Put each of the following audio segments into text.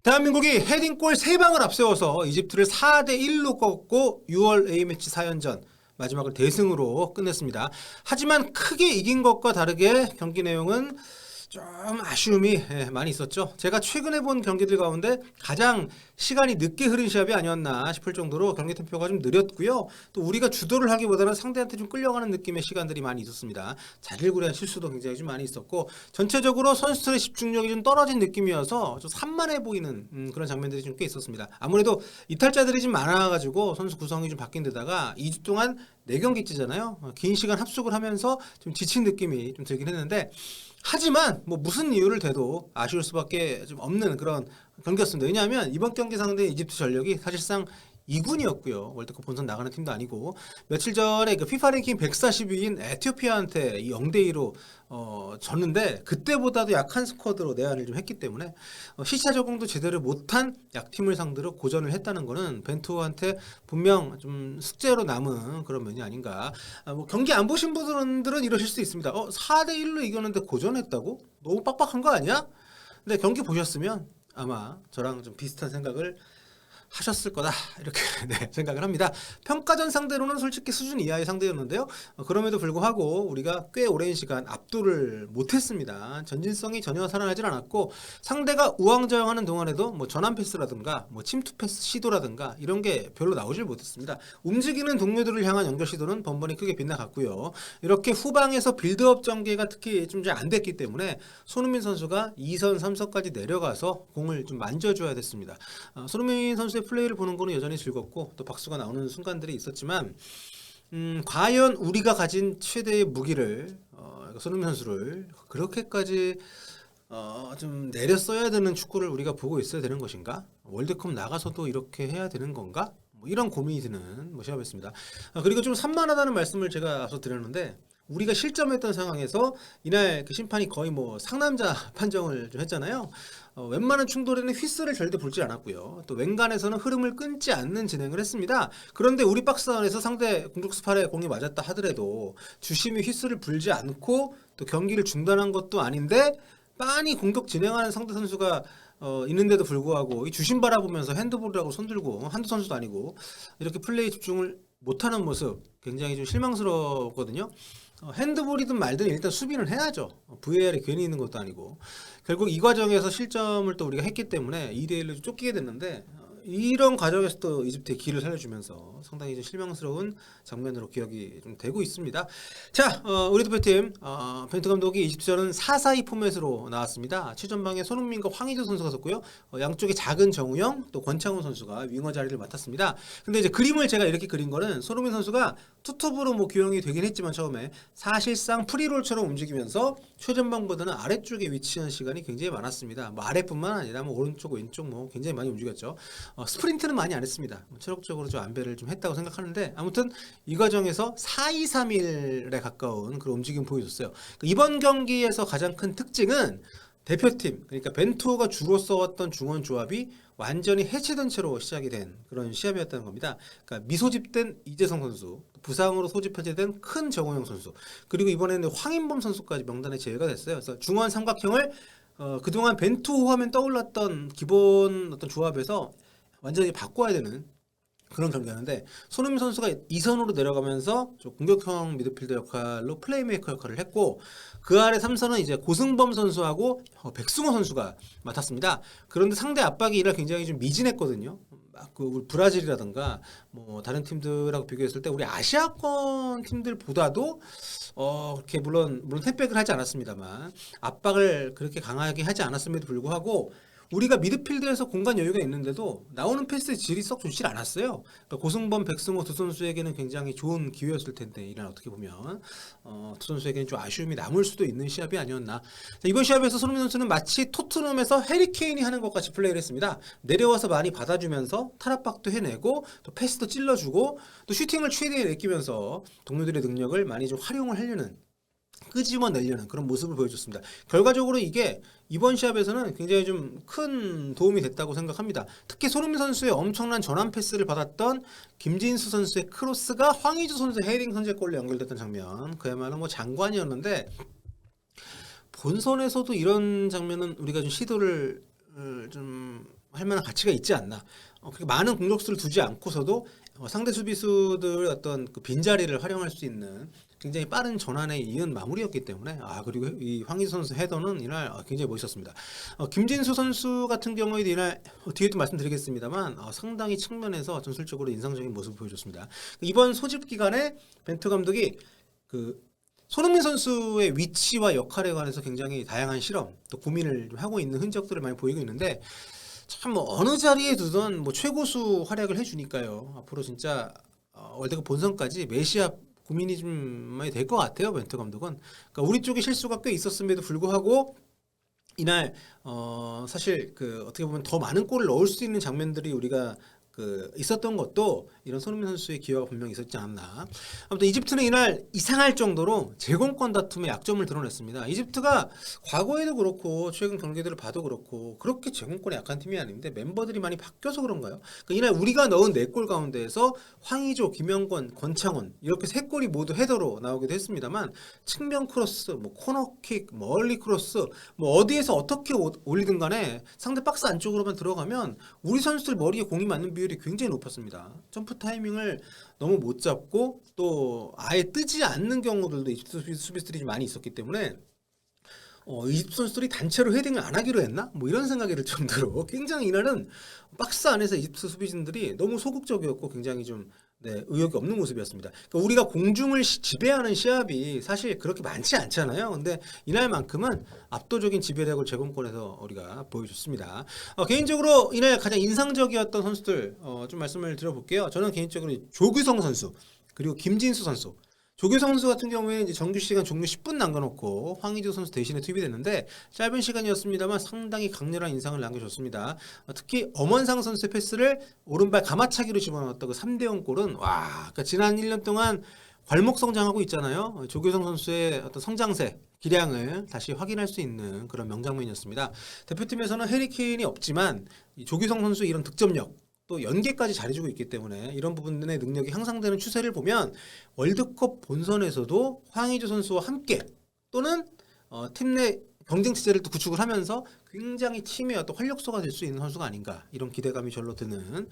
대한민국이 헤딩골 3방을 앞세워서 이집트를 4대1로 꺾고 6월 A매치 4연전 마지막을 대승으로 끝냈습니다. 하지만 크게 이긴 것과 다르게 경기 내용은 좀 아쉬움이 많이 있었죠. 제가 최근에 본 경기들 가운데 가장 시간이 늦게 흐른 시합이 아니었나 싶을 정도로 경기 템포가 좀 느렸고요. 또 우리가 주도를 하기보다는 상대한테 좀 끌려가는 느낌의 시간들이 많이 있었습니다. 자질구레한 실수도 굉장히 좀 많이 있었고 전체적으로 선수들의 집중력이 좀 떨어진 느낌이어서 좀 산만해 보이는 그런 장면들이 좀 꽤 있었습니다. 아무래도 이탈자들이 좀 많아가지고 선수 구성이 좀 바뀐 데다가 2주 동안 4경기째잖아요. 긴 시간 합숙을 하면서 좀 지친 느낌이 좀 들긴 했는데 하지만 뭐 무슨 이유를 대도 아쉬울 수밖에 좀 없는 그런 경기였습니다. 왜냐하면 이번 경기 상대 이집트 전력이 사실상 2군이었고요. 월드컵 본선 나가는 팀도 아니고 며칠 전에 그 피파 랭킹 140위인 에티오피아한테 0대2로 졌는데 그때보다도 약한 스쿼드로 내한을 좀 했기 때문에 시차 적응도 제대로 못한 약팀을 상대로 고전을 했다는 거는 벤투한테 분명 좀 숙제로 남은 그런 면이 아닌가. 뭐 경기 안 보신 분들은 이러실 수 있습니다. 4대1로 이겼는데 고전했다고? 너무 빡빡한 거 아니야? 근데 경기 보셨으면 아마 저랑 좀 비슷한 생각을 하셨을 거다 이렇게 네, 생각을 합니다. 평가전 상대로는 솔직히 수준 이하의 상대였는데요. 그럼에도 불구하고 우리가 꽤 오랜 시간 압도를 못했습니다. 전진성이 전혀 살아나질 않았고 상대가 우왕좌왕하는 동안에도 뭐 전환 패스라든가 뭐 침투 패스 시도라든가 이런 게 별로 나오질 못했습니다. 움직이는 동료들을 향한 연결 시도는 번번이 크게 빗나갔고요. 이렇게 후방에서 빌드업 전개가 특히 좀 잘 안 됐기 때문에 손흥민 선수가 2선 3선까지 내려가서 공을 좀 만져줘야 됐습니다. 손흥민 선수의 플레이를 보는 거는 여전히 즐겁고 또 박수가 나오는 순간들이 있었지만 과연 우리가 가진 최대의 무기를 손흥민 선수를 그렇게까지 좀 내려 써야 되는 축구를 우리가 보고 있어야 되는 것인가? 월드컵 나가서도 이렇게 해야 되는 건가? 뭐 이런 고민이 드는 시합이었습니다. 그리고 좀 산만하다는 말씀을 제가 앞서 드렸는데 우리가 실점했던 상황에서 이날 그 심판이 거의 뭐 상남자 판정을 좀 했잖아요. 웬만한 충돌에는 휘슬을 절대 불지 않았고요. 또 웬간에서는 흐름을 끊지 않는 진행을 했습니다. 그런데 우리 박스 안에서 상대 공격수 팔에 공이 맞았다 하더라도 주심이 휘슬을 불지 않고 또 경기를 중단한 것도 아닌데 빤히 공격 진행하는 상대 선수가 있는데도 불구하고 이 주심 바라보면서 핸드볼이라고 손들고 한두 선수도 아니고 이렇게 플레이 집중을 못하는 모습 굉장히 좀 실망스럽거든요. 핸드볼이든 말든 일단 수비는 해야죠. VAR이 괜히 있는 것도 아니고 결국 이 과정에서 실점을 또 우리가 했기 때문에 2대1로 쫓기게 됐는데 이런 과정에서 또 이집트의 기를 살려주면서 상당히 좀 실망스러운 장면으로 기억이 좀 되고 있습니다. 자, 우리 대표팀 벤투 감독이 이집트전은 4-4-2 포맷으로 나왔습니다. 최전방에 손흥민과 황의조 선수가 섰고요. 양쪽에 작은 정우영 또 권창훈 선수가 윙어 자리를 맡았습니다. 근데 이제 그림을 제가 이렇게 그린 거는 손흥민 선수가 투톱으로 뭐 기용이 되긴 했지만 처음에 사실상 프리롤처럼 움직이면서 최전방보다는 아래쪽에 위치한 시간이 굉장히 많았습니다. 뭐 아래뿐만 아니라 뭐 오른쪽 왼쪽 뭐 굉장히 많이 움직였죠. 스프린트는 많이 안 했습니다. 체력적으로 좀 안배를 좀 했다고 생각하는데 아무튼 이 과정에서 4-2-3-1에 가까운 그런 움직임 보여줬어요. 이번 경기에서 가장 큰 특징은 대표팀 그러니까 벤투가 주로 써왔던 중원 조합이 완전히 해체된 채로 시작이 된 그런 시합이었다는 겁니다. 그러니까 미소집된 이재성 선수, 부상으로 소집 해제된 큰 정우영 선수, 그리고 이번에는 황인범 선수까지 명단에 제외가 됐어요. 그래서 중원 삼각형을 그동안 벤투 하면 떠올랐던 기본 어떤 조합에서 완전히 바꿔야 되는 그런 경기였는데 손흥민 선수가 2선으로 내려가면서 공격형 미드필더 역할로 플레이메이커 역할을 했고 그 아래 3선은 이제 고승범 선수하고 백승호 선수가 맡았습니다. 그런데 상대 압박이 이날 굉장히 좀 미진했거든요. 그 브라질이라든가 뭐 다른 팀들하고 비교했을 때 우리 아시아권 팀들보다도 그렇게 물론 탭백을 하지 않았습니다만 압박을 그렇게 강하게 하지 않았음에도 불구하고 우리가 미드필드에서 공간 여유가 있는데도 나오는 패스의 질이 썩 좋질 않았어요. 그러니까 고승범, 백승호 두 선수에게는 굉장히 좋은 기회였을 텐데 이날 어떻게 보면 두 선수에게는 좀 아쉬움이 남을 수도 있는 시합이 아니었나. 자, 이번 시합에서 손흥민 선수는 마치 토트넘에서 해리 케인이 하는 것 같이 플레이를 했습니다. 내려와서 많이 받아주면서 탈압박도 해내고 또 패스도 찔러주고 또 슈팅을 최대에 내끼면서 동료들의 능력을 많이 좀 활용을 하려는 끄집어내려는 그런 모습을 보여줬습니다. 결과적으로 이게 이번 시합에서는 굉장히 좀 큰 도움이 됐다고 생각합니다. 특히 손흥민 선수의 엄청난 전환 패스를 받았던 김진수 선수의 크로스가 황의조 선수의 헤딩 선제골로 연결됐던 장면, 그야말로 뭐 장관이었는데 본선에서도 이런 장면은 우리가 좀 시도를 좀 할 만한 가치가 있지 않나. 그렇게 많은 공격수를 두지 않고서도 상대 수비수들 어떤 그 빈자리를 활용할 수 있는 굉장히 빠른 전환에 이은 마무리였기 때문에 그리고 이 황희조 선수 헤더는 이날 굉장히 멋있었습니다. 김진수 선수 같은 경우에 이날 뒤에도 말씀드리겠습니다만 상당히 측면에서 전술적으로 인상적인 모습을 보여줬습니다. 이번 소집 기간에 벤투 감독이 그 손흥민 선수의 위치와 역할에 관해서 굉장히 다양한 실험 또 고민을 좀 하고 있는 흔적들을 많이 보이고 있는데 참 뭐 어느 자리에 두던 뭐 최고수 활약을 해주니까요. 앞으로 진짜 월드컵 본선까지 메시아 고민이 좀 많이 될 것 같아요. 벤투 감독은. 그러니까 우리 쪽에 실수가 꽤 있었음에도 불구하고 이날 사실 그 어떻게 보면 더 많은 골을 넣을 수 있는 장면들이 우리가 그 있었던 것도 이런 손흥민 선수의 기여가 분명히 있었지 않나. 아무튼 이집트는 이날 이상할 정도로 제공권 다툼의 약점을 드러냈습니다. 이집트가 과거에도 그렇고 최근 경기들을 봐도 그렇고 그렇게 제공권에 약한 팀이 아닌데 멤버들이 많이 바뀌어서 그런가요? 그러니까 이날 우리가 넣은 4골 가운데에서 황의조, 김영권, 권창훈 이렇게 3골이 모두 헤더로 나오기도 했습니다만 측면 크로스, 뭐 코너킥, 멀리 크로스 뭐 어디에서 어떻게 올리든 간에 상대 박스 안쪽으로만 들어가면 우리 선수들 머리에 공이 맞는 비율이 굉장히 높았습니다. 점프 타이밍을 너무 못 잡고 또 아예 뜨지 않는 경우들도 이집트 수비수들이 좀 많이 있었기 때문에 이집트 선수들이 단체로 헤딩을 안 하기로 했나? 뭐 이런 생각이 들 정도로 굉장히 이날은 박스 안에서 이집트 수비진들이 너무 소극적이었고 굉장히 좀 의욕이 없는 모습이었습니다. 그러니까 우리가 공중을 지배하는 시합이 사실 그렇게 많지 않잖아요. 근데 이날만큼은 압도적인 지배력을 제공권에서 우리가 보여줬습니다. 개인적으로 이날 가장 인상적이었던 선수들 좀 말씀을 드려볼게요. 저는 개인적으로 조규성 선수 그리고 김진수 선수. 조규성 선수 같은 경우에는 이제 정규 시간 종료 10분 남겨놓고 황의조 선수 대신에 투입이 됐는데 짧은 시간이었습니다만 상당히 강렬한 인상을 남겨줬습니다. 특히 엄원상 선수의 패스를 오른발 가마차기로 집어넣었던 그 3대0 골은 그러니까 지난 1년 동안 괄목 성장하고 있잖아요. 조규성 선수의 어떤 성장세 기량을 다시 확인할 수 있는 그런 명장면이었습니다. 대표팀에서는 해리케인이 없지만 이 조규성 선수의 이런 득점력 또 연계까지 잘해주고 있기 때문에 이런 부분의 능력이 향상되는 추세를 보면 월드컵 본선에서도 황의조 선수와 함께 또는 팀 내 경쟁 체제를 또 구축을 하면서 굉장히 팀의 어떤 활력소가 될 수 있는 선수가 아닌가 이런 기대감이 절로 드는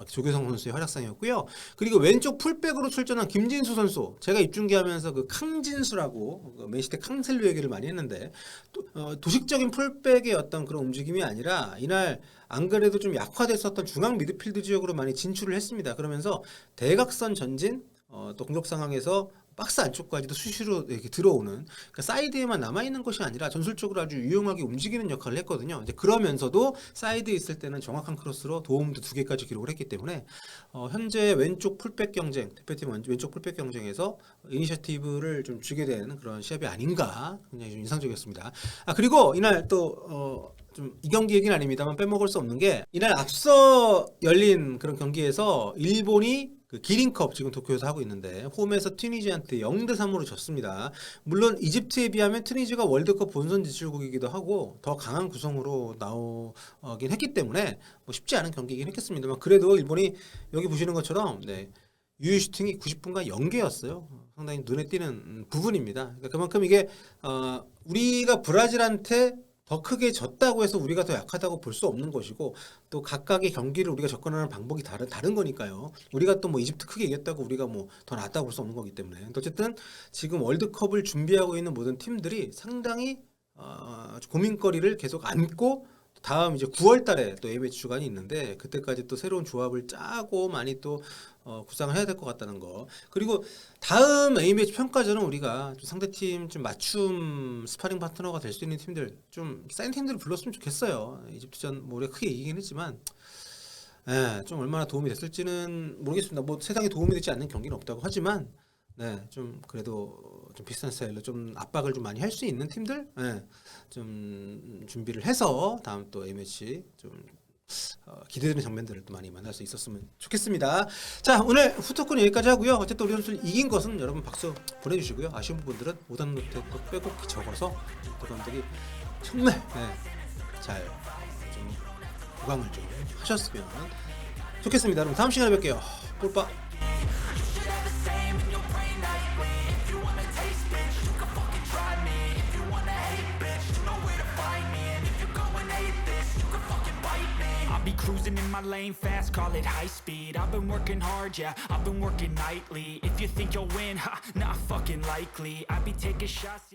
조규성 선수의 활약상이었고요. 그리고 왼쪽 풀백으로 출전한 김진수 선수 제가 입중계하면서 그 캉진수라고 맨시티 캉셀로 얘기를 많이 했는데 도식적인 풀백의 어떤 그런 움직임이 아니라 이날 안 그래도 좀 약화됐었던 중앙 미드필드 지역으로 많이 진출을 했습니다. 그러면서 대각선 전진 또 공격 상황에서 박스 안쪽까지도 수시로 이렇게 들어오는 그러니까 사이드에만 남아있는 것이 아니라 전술적으로 아주 유용하게 움직이는 역할을 했거든요. 이제 그러면서도 사이드에 있을 때는 정확한 크로스로 도움도 2개까지 기록을 했기 때문에 현재 왼쪽 풀백 경쟁 대표팀 왼쪽 풀백 경쟁에서 이니셔티브를 좀 주게 되는 그런 시합이 아닌가 굉장히 좀 인상적이었습니다. 그리고 이날 또 좀 이 경기 얘기는 아닙니다만 빼먹을 수 없는 게 이날 앞서 열린 그런 경기에서 일본이 그 기린컵 지금 도쿄에서 하고 있는데 홈에서 튀니지한테 0대3으로 졌습니다. 물론 이집트에 비하면 튀니지가 월드컵 본선 진출국이기도 하고 더 강한 구성으로 나오긴 했기 때문에 뭐 쉽지 않은 경기이긴 했겠습니다만 그래도 일본이 여기 보시는 것처럼 유효 슈팅이 90분간 0개였어요. 상당히 눈에 띄는 부분입니다. 그러니까 그만큼 이게 우리가 브라질한테 더 크게 졌다고 해서 우리가 더 약하다고 볼 수 없는 것이고 또 각각의 경기를 우리가 접근하는 방법이 다른 거니까요. 우리가 또 뭐 이집트 크게 이겼다고 우리가 뭐 더 낫다고 볼 수 없는 거기 때문에 어쨌든 지금 월드컵을 준비하고 있는 모든 팀들이 상당히 고민거리를 계속 안고 다음 이제 9월 달에 또 A매치 주간이 있는데 그때까지 또 새로운 조합을 짜고 많이 또 구상을 해야 될 것 같다는 거. 그리고 다음 A매치 평가전은 우리가 좀 상대팀 좀 맞춤 스파링 파트너가 될 수 있는 팀들 좀 센 팀들을 불렀으면 좋겠어요. 이집트전 뭐 우리가 크게 이기긴 했지만 좀 얼마나 도움이 됐을지는 모르겠습니다. 뭐 세상에 도움이 되지 않는 경기는 없다고 하지만 좀 그래도 좀 비슷한 스타일로 좀 압박을 좀 많이 할 수 있는 팀들 좀 준비를 해서 다음 또 A매치 좀 기대되는 장면들을 또 많이 만날 수 있었으면 좋겠습니다. 자, 오늘 후토크는 여기까지 하고요. 어쨌든 우리 선수를 이긴 것은 여러분 박수 보내주시고요. 아쉬운 부분들은 5단 노트에 또 빼곡히 적어서 또 감독이 정말 잘 좀 보강을 좀 하셨으면 좋겠습니다. 여러분 다음 시간에 뵐게요. 꿀빠. Be cruising in my lane fast, call it high speed. I've been working hard, yeah, I've been working nightly. If you think you'll win, ha, not fucking likely. I be taking shots.